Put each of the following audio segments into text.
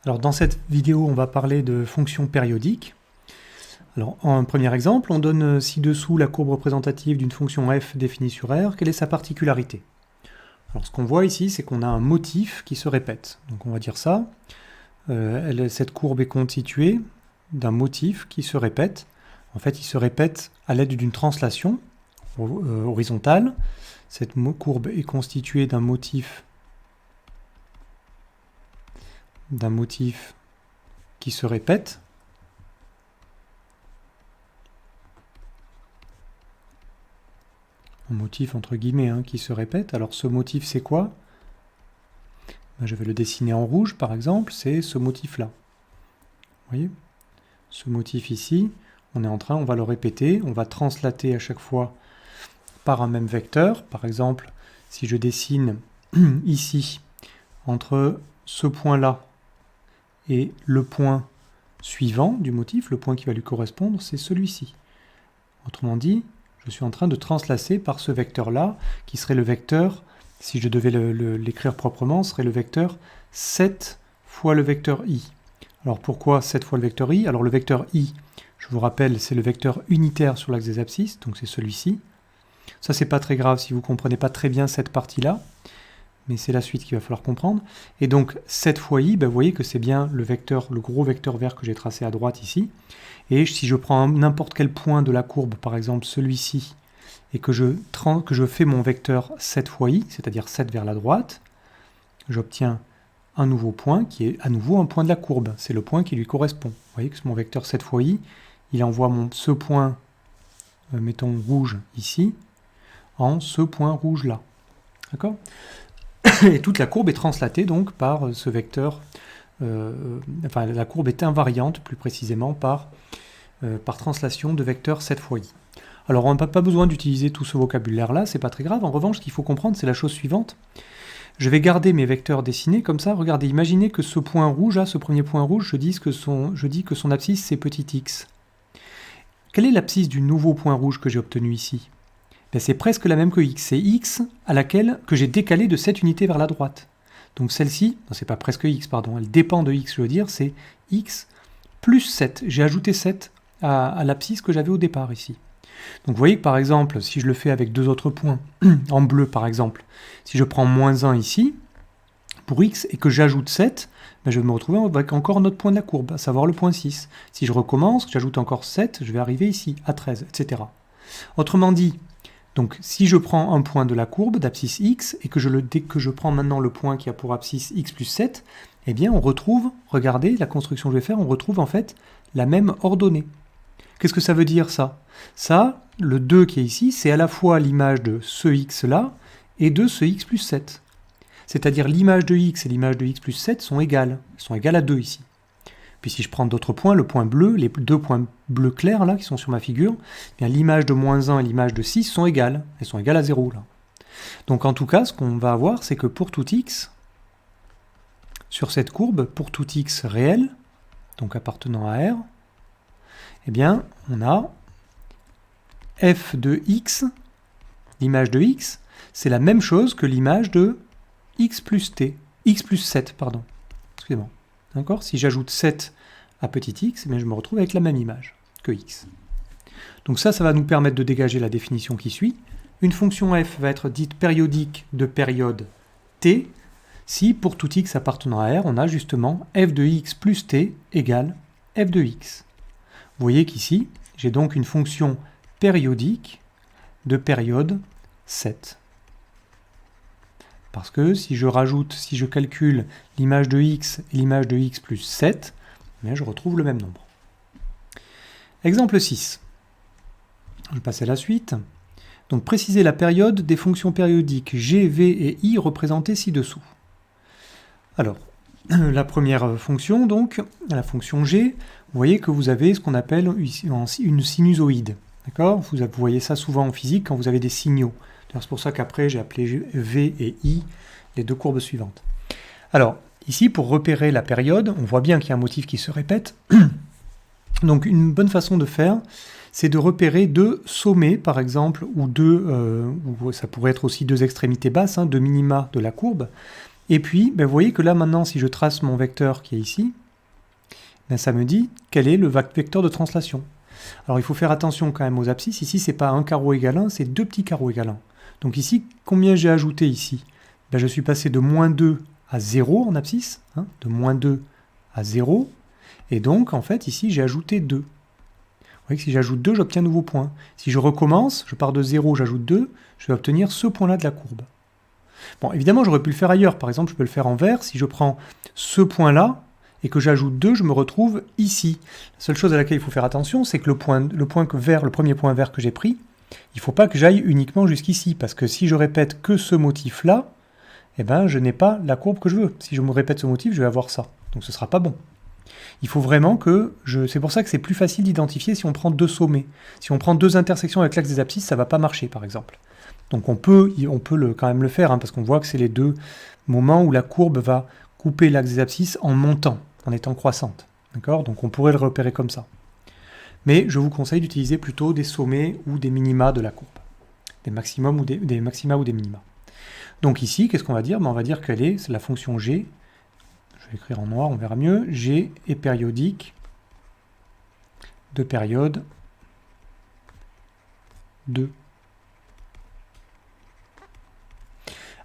Alors dans cette vidéo, on va parler de fonctions périodiques. Alors en premier exemple, on donne ci-dessous la courbe représentative d'une fonction f définie sur R. Quelle est sa particularité? Alors ce qu'on voit ici, c'est qu'on a un motif qui se répète. Donc on va dire ça. Cette courbe est constituée d'un motif qui se répète. En fait, il se répète à l'aide d'une translation horizontale. Cette courbe est constituée d'un motif qui se répète. Un motif entre guillemets qui se répète. Alors ce motif c'est quoi? Je vais le dessiner en rouge par exemple, c'est ce motif là. Vous voyez? Ce motif ici, on va le répéter, on va translater à chaque fois par un même vecteur. Par exemple, si je dessine ici, entre ce point là et le point suivant du motif, le point qui va lui correspondre, c'est celui-ci. Autrement dit, je suis en train de translacer par ce vecteur-là, qui serait le vecteur, si je devais l'écrire proprement, serait le vecteur 7 fois le vecteur i. Alors pourquoi 7 fois le vecteur i? Alors le vecteur i, je vous rappelle, c'est le vecteur unitaire sur l'axe des abscisses, donc c'est celui-ci. Ça, c'est pas très grave si vous ne comprenez pas très bien cette partie-là, mais c'est la suite qu'il va falloir comprendre. Et donc 7 fois i, vous voyez que c'est bien le gros vecteur vert que j'ai tracé à droite ici. Et si je prends n'importe quel point de la courbe, par exemple celui-ci, et que je fais mon vecteur 7 fois i, c'est-à-dire 7 vers la droite, j'obtiens un nouveau point qui est à nouveau un point de la courbe. C'est le point qui lui correspond. Vous voyez que mon vecteur 7 fois i, il envoie ce point, mettons rouge ici, en ce point rouge là. D'accord? Et toute la courbe est translatée donc par ce vecteur, la courbe est invariante plus précisément par translation de vecteur 7 fois i. Alors on n'a pas besoin d'utiliser tout ce vocabulaire-là, c'est pas très grave. En revanche, ce qu'il faut comprendre, c'est la chose suivante. Je vais garder mes vecteurs dessinés comme ça. Regardez, imaginez que ce point rouge, ce premier point rouge, je dis que son abscisse c'est petit x. Quelle est l'abscisse du nouveau point rouge que j'ai obtenu ici? C'est presque la même que x. C'est x que j'ai décalé de 7 unités vers la droite. Donc celle-ci, non c'est pas presque x, pardon, elle dépend de x, je veux dire, c'est x plus 7. J'ai ajouté 7 à l'abscisse que j'avais au départ ici. Donc vous voyez que par exemple, si je le fais avec deux autres points, en bleu par exemple, si je prends moins 1 ici, pour x, et que j'ajoute 7, je vais me retrouver avec encore un autre point de la courbe, à savoir le point 6. Si je recommence, j'ajoute encore 7, je vais arriver ici, à 13, etc. Autrement dit, donc si je prends un point de la courbe d'abscisse x, et que je prends maintenant le point qui a pour abscisse x plus 7, eh bien on retrouve, regardez la construction que je vais faire, on retrouve en fait la même ordonnée. Qu'est-ce que ça veut dire ça? Ça, le 2 qui est ici, c'est à la fois l'image de ce x-là et de ce x plus 7. C'est-à-dire l'image de x et l'image de x plus 7 sont égales. Elles sont égales à 2 ici. Puis si je prends d'autres points, le point bleu, les deux points bleus clairs là qui sont sur ma figure, eh bien l'image de moins 1 et l'image de 6 sont égales. Elles sont égales à 0 là. Donc en tout cas, ce qu'on va avoir, c'est que pour tout x, sur cette courbe, pour tout x réel, donc appartenant à R, eh bien, on a f de x, l'image de x, c'est la même chose que l'image de x plus 7, pardon. Excusez-moi. D'accord? Si j'ajoute 7 à petit x, eh bien, je me retrouve avec la même image que x. Donc ça va nous permettre de dégager la définition qui suit. Une fonction f va être dite périodique de période t, si pour tout x appartenant à R, on a justement f de x plus t égale f de x. Vous voyez qu'ici, j'ai donc une fonction périodique de période 7. Parce que si je calcule l'image de x et l'image de x plus 7, je retrouve le même nombre. Exemple 6. Je passe à la suite. Donc préciser la période des fonctions périodiques g, v et i représentées ci-dessous. Alors, la première fonction, donc, la fonction g, vous voyez que vous avez ce qu'on appelle une sinusoïde. D'accord? Vous voyez ça souvent en physique quand vous avez des signaux. C'est pour ça qu'après, j'ai appelé v et i les deux courbes suivantes. Alors, ici, pour repérer la période, on voit bien qu'il y a un motif qui se répète. Donc, une bonne façon de faire, c'est de repérer deux sommets, par exemple, ou ça pourrait être aussi deux extrémités basses, deux minima de la courbe. Et puis, ben, vous voyez que là, maintenant, si je trace mon vecteur qui est ici, ben, ça me dit quel est le vecteur de translation. Alors, il faut faire attention quand même aux abscisses. Ici, c'est pas un carreau égale 1, c'est deux petits carreaux égale 1. Donc ici, combien j'ai ajouté ici? Ben, je suis passé de moins 2 à 0 en abscisse, hein, de moins 2 à 0. Et donc, en fait, ici, j'ai ajouté 2. Vous voyez que si j'ajoute 2, j'obtiens un nouveau point. Si je recommence, je pars de 0, j'ajoute 2, je vais obtenir ce point-là de la courbe. Bon, évidemment, j'aurais pu le faire ailleurs. Par exemple, je peux le faire en vert. Si je prends ce point-là et que j'ajoute 2, je me retrouve ici. La seule chose à laquelle il faut faire attention, c'est que le premier point vert que j'ai pris, il ne faut pas que j'aille uniquement jusqu'ici, parce que si je répète que ce motif-là, eh ben, je n'ai pas la courbe que je veux. Si je me répète ce motif, je vais avoir ça. Donc ce ne sera pas bon. Il faut vraiment que c'est pour ça que c'est plus facile d'identifier si on prend deux sommets. Si on prend deux intersections avec l'axe des abscisses, ça ne va pas marcher, par exemple. Donc on peut quand même le faire, hein, parce qu'on voit que c'est les deux moments où la courbe va couper l'axe des abscisses en montant, en étant croissante. D'accord ? Donc on pourrait le repérer comme ça. Mais je vous conseille d'utiliser plutôt des sommets ou des minima de la courbe. Des maximums ou des maxima ou des minima. Donc ici, qu'est-ce qu'on va dire ? On va dire qu'elle est la fonction g. Je vais écrire en noir, on verra mieux. G est périodique de période 2.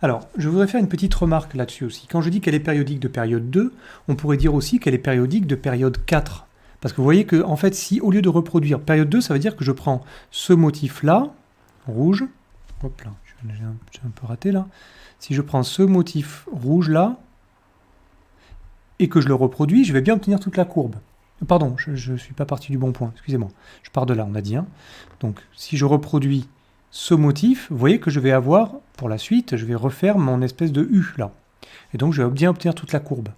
Alors, je voudrais faire une petite remarque là-dessus aussi. Quand je dis qu'elle est périodique de période 2, on pourrait dire aussi qu'elle est périodique de période 4. Parce que vous voyez que, en fait, si au lieu de reproduire période 2, ça veut dire que je prends ce motif-là, rouge, hop là, j'ai un peu raté là. Si je prends ce motif rouge-là, et que je le reproduis, je vais bien obtenir toute la courbe. Pardon, je ne suis pas parti du bon point, excusez-moi. Je pars de là, on a dit. Hein. Donc, si je reproduis ce motif, vous voyez que je vais avoir, pour la suite, je vais refaire mon espèce de U, là. Et donc, je vais bien obtenir toute la courbe.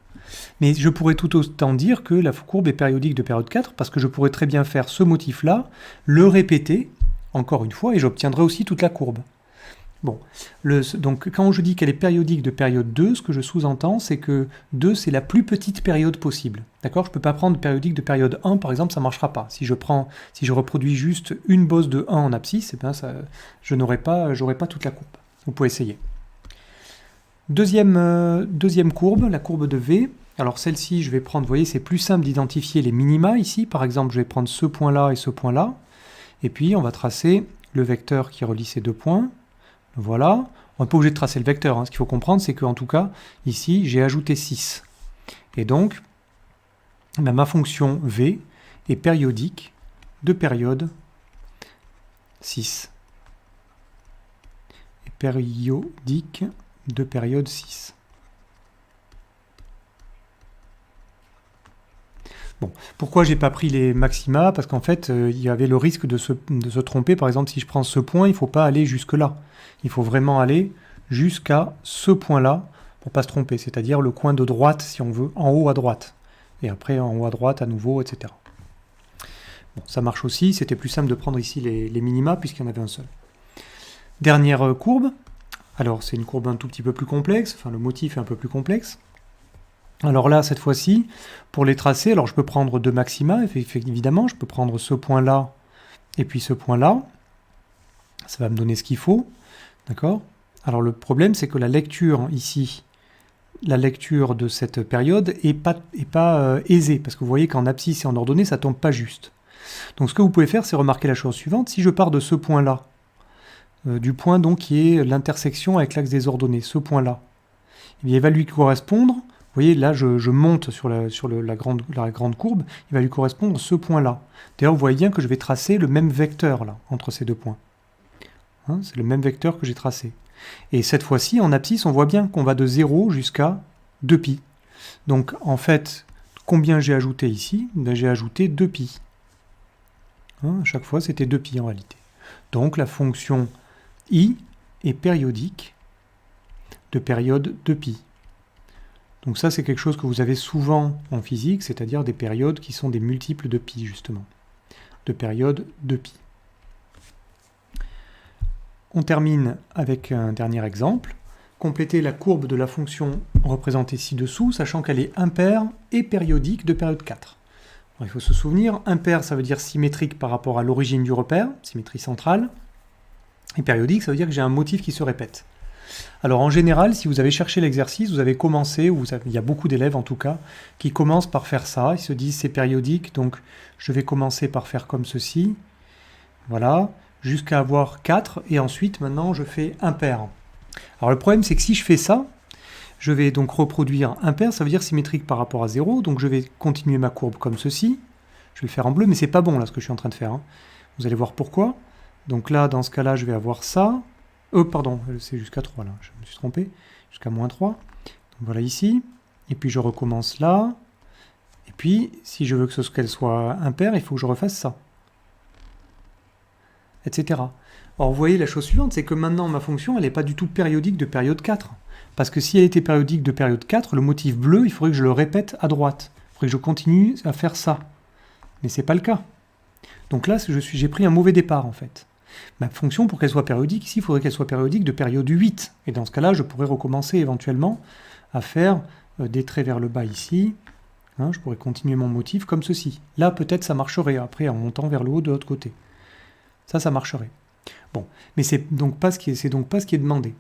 Mais je pourrais tout autant dire que la courbe est périodique de période 4, parce que je pourrais très bien faire ce motif-là, le répéter, encore une fois, et j'obtiendrai aussi toute la courbe. Bon, donc quand je dis qu'elle est périodique de période 2, ce que je sous-entends, c'est que 2, c'est la plus petite période possible. D'accord ? Je ne peux pas prendre périodique de période 1, par exemple, ça ne marchera pas. Si je reproduis juste une bosse de 1 en abscisse, eh bien je n'aurai pas toute la courbe. Vous pouvez essayer. Deuxième courbe, la courbe de V. Alors celle-ci, je vais prendre, vous voyez, c'est plus simple d'identifier les minima ici. Par exemple, je vais prendre ce point-là et ce point-là. Et puis, on va tracer le vecteur qui relie ces deux points. Voilà, on n'est pas obligé de tracer le vecteur, hein. Ce qu'il faut comprendre, c'est qu'en tout cas, ici, j'ai ajouté 6. Et donc, ma fonction V est périodique de période 6. Et périodique de période 6. Bon, pourquoi j'ai pas pris les maxima? Parce qu'en fait, il y avait le risque de se tromper. Par exemple, si je prends ce point, il ne faut pas aller jusque-là. Il faut vraiment aller jusqu'à ce point-là pour ne pas se tromper, c'est-à-dire le coin de droite, si on veut, en haut à droite. Et après, en haut à droite, à nouveau, etc. Bon, ça marche aussi. C'était plus simple de prendre ici les minima, puisqu'il y en avait un seul. Dernière courbe. Alors, c'est une courbe un tout petit peu plus complexe. Enfin, le motif est un peu plus complexe. Alors là, cette fois-ci, pour les tracer, alors je peux prendre deux maxima, évidemment, je peux prendre ce point-là et puis ce point-là. Ça va me donner ce qu'il faut, d'accord ? Alors le problème, c'est que la lecture ici, la lecture de cette période est pas aisée, parce que vous voyez qu'en abscisse et en ordonnée, ça tombe pas juste. Donc ce que vous pouvez faire, c'est remarquer la chose suivante. Si je pars de ce point-là, du point donc qui est l'intersection avec l'axe des ordonnées, ce point-là, eh bien, il va lui correspondre. Vous voyez, là, je monte sur la grande courbe, il va lui correspondre ce point-là. D'ailleurs, vous voyez bien que je vais tracer le même vecteur, là, entre ces deux points. Hein, c'est le même vecteur que j'ai tracé. Et cette fois-ci, en abscisse, on voit bien qu'on va de 0 jusqu'à 2π. Donc, en fait, combien j'ai ajouté ici ? Ben, j'ai ajouté 2π. Hein, à chaque fois, c'était 2π en réalité. Donc, la fonction i est périodique de période 2π. Donc ça, c'est quelque chose que vous avez souvent en physique, c'est-à-dire des périodes qui sont des multiples de π, justement. De périodes de π. On termine avec un dernier exemple. Compléter la courbe de la fonction représentée ci-dessous, sachant qu'elle est impaire et périodique de période 4. Alors, il faut se souvenir, impaire, ça veut dire symétrique par rapport à l'origine du repère, symétrie centrale. Et périodique, ça veut dire que j'ai un motif qui se répète. Alors en général, si vous avez cherché l'exercice, vous avez commencé, il y a beaucoup d'élèves en tout cas, qui commencent par faire ça, ils se disent c'est périodique, donc je vais commencer par faire comme ceci, voilà, jusqu'à avoir 4, et ensuite maintenant je fais impair. Alors le problème c'est que si je fais ça, je vais donc reproduire impair, ça veut dire symétrique par rapport à 0, donc je vais continuer ma courbe comme ceci, je vais le faire en bleu, mais c'est pas bon là ce que je suis en train de faire, hein. Vous allez voir pourquoi. Donc là, dans ce cas-là, je vais avoir ça. Pardon, c'est jusqu'à 3 là, je me suis trompé. Jusqu'à moins 3. Donc voilà ici. Et puis je recommence là. Et puis, si je veux qu'elle soit impaire, il faut que je refasse ça. Etc. Alors vous voyez la chose suivante, c'est que maintenant ma fonction, elle n'est pas du tout périodique de période 4. Parce que si elle était périodique de période 4, le motif bleu, il faudrait que je le répète à droite. Il faudrait que je continue à faire ça. Mais c'est pas le cas. Donc là, j'ai pris un mauvais départ en fait. Ma fonction, pour qu'elle soit périodique, ici, il faudrait qu'elle soit périodique de période 8. Et dans ce cas-là, je pourrais recommencer éventuellement à faire des traits vers le bas ici. Hein, je pourrais continuer mon motif comme ceci. Là, peut-être ça marcherait après en montant vers le haut de l'autre côté. Ça marcherait. Bon, mais c'est donc pas ce qui est demandé.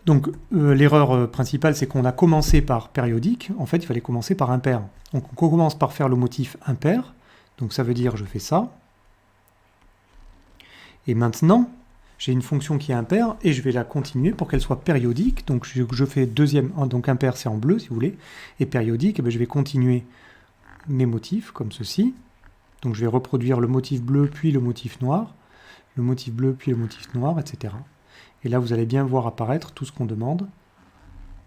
Donc l'erreur principale, c'est qu'on a commencé par périodique. En fait, il fallait commencer par impair. Donc on commence par faire le motif impair. Donc ça veut dire je fais ça. Et maintenant, j'ai une fonction qui est impaire et je vais la continuer pour qu'elle soit périodique. Donc je fais deuxième, donc impair c'est en bleu si vous voulez, et périodique, et bien je vais continuer mes motifs comme ceci. Donc je vais reproduire le motif bleu puis le motif noir, le motif bleu puis le motif noir, etc. Et là vous allez bien voir apparaître tout ce qu'on demande.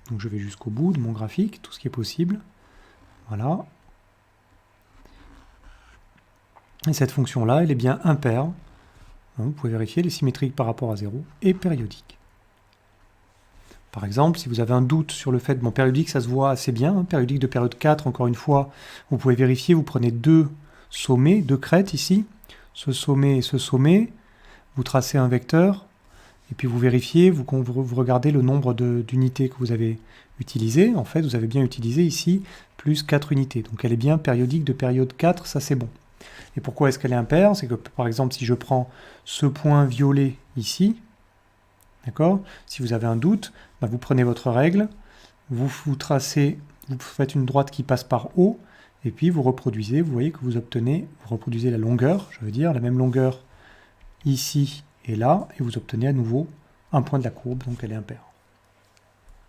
Donc je vais jusqu'au bout de mon graphique, tout ce qui est possible. Voilà. Et cette fonction-là, elle est bien impaire. Vous pouvez vérifier, elle est symétrique par rapport à 0 et périodique. Par exemple, si vous avez un doute sur le fait, bon, périodique, ça se voit assez bien, hein, périodique de période 4, encore une fois, vous pouvez vérifier, vous prenez deux sommets, deux crêtes ici, ce sommet et ce sommet, vous tracez un vecteur, et puis vous vérifiez, vous regardez le nombre d'unités que vous avez utilisées. En fait, vous avez bien utilisé ici plus 4 unités, donc elle est bien périodique de période 4, ça c'est bon. Et pourquoi est-ce qu'elle est impaire? C'est que, par exemple, si je prends ce point violet ici, d'accord? Si vous avez un doute, bah vous prenez votre règle, vous tracez, vous faites une droite qui passe par haut, et puis vous reproduisez, vous voyez que vous reproduisez la longueur, je veux dire, la même longueur ici et là, et vous obtenez à nouveau un point de la courbe, donc elle est impaire.